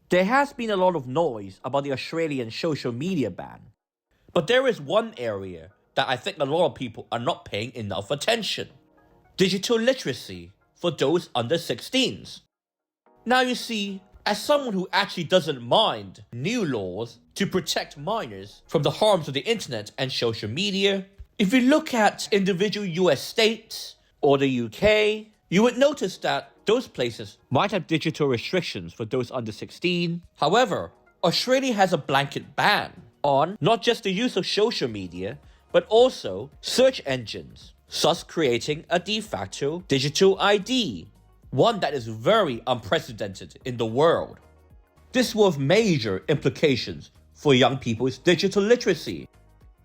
There has been a lot of noise about the Australian social media ban. But there is one area that I think a lot of people are not paying enough attention. Digital literacy for those under 16s. Now you see, as someone who actually doesn't mind new laws to protect minors from the harms of the internet and social media, if you look at individual US states or the UK, you would notice that those places might have digital restrictions for those under 16. However, Australia has a blanket ban on not just the use of social media, but also search engines, thus creating a de facto digital ID, one that is very unprecedented in the world. This will have major implications for young people's digital literacy.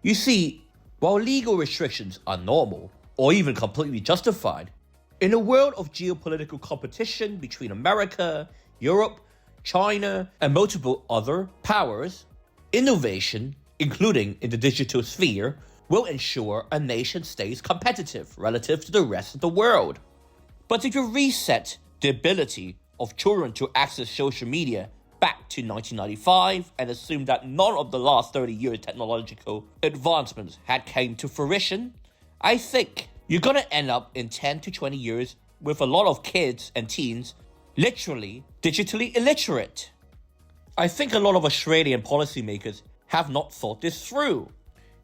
You see, while legal restrictions are normal, or even completely justified, in a world of geopolitical competition between America, Europe, China, and multiple other powers, innovation, including in the digital sphere, will ensure a nation stays competitive relative to the rest of the world. But if you reset the ability of children to access social media back to 1995 and assume that none of the last 30 years technological advancements had came to fruition, I think you're gonna end up in 10 to 20 years with a lot of kids and teens literally digitally illiterate. I think a lot of Australian policymakers have not thought this through.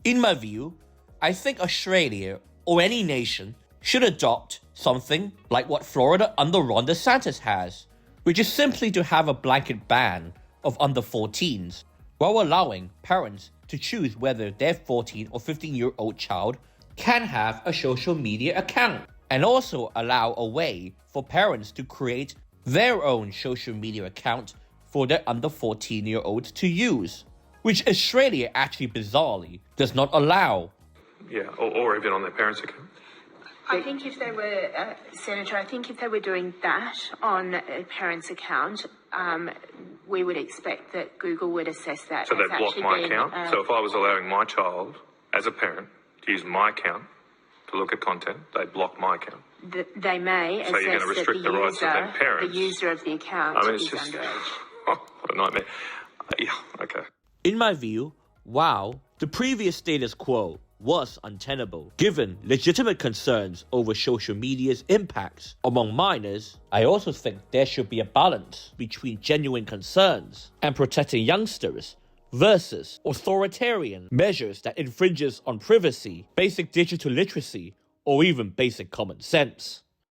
In my view, I think Australia or any nation should adopt something like what Florida under Ron DeSantis has, which is simply to have a blanket ban of under 14s, while allowing parents to choose whether their 14 or 15-year-old child can have a social media account, and also allow a way for parents to create their own social media account for their under 14-year-olds to use, which Australia actually bizarrely does not allow. Yeah, or even on their parents' account. I think if they were, Senator, I think if they were doing that on a parent's account, we would expect that Google would assess that. So they'd block my account? So if I was allowing my child, as a parent, to use my account to look at content, they'd block my account? They may so you're going to restrict the rights of their parents? The user of the account is just, underage. What a nightmare. Yeah, okay. In my view, while the previous status quo was untenable, given legitimate concerns over social media's impacts among minors, I also think there should be a balance between genuine concerns and protecting youngsters versus authoritarian measures that infringes on privacy, basic digital literacy, or even basic common sense.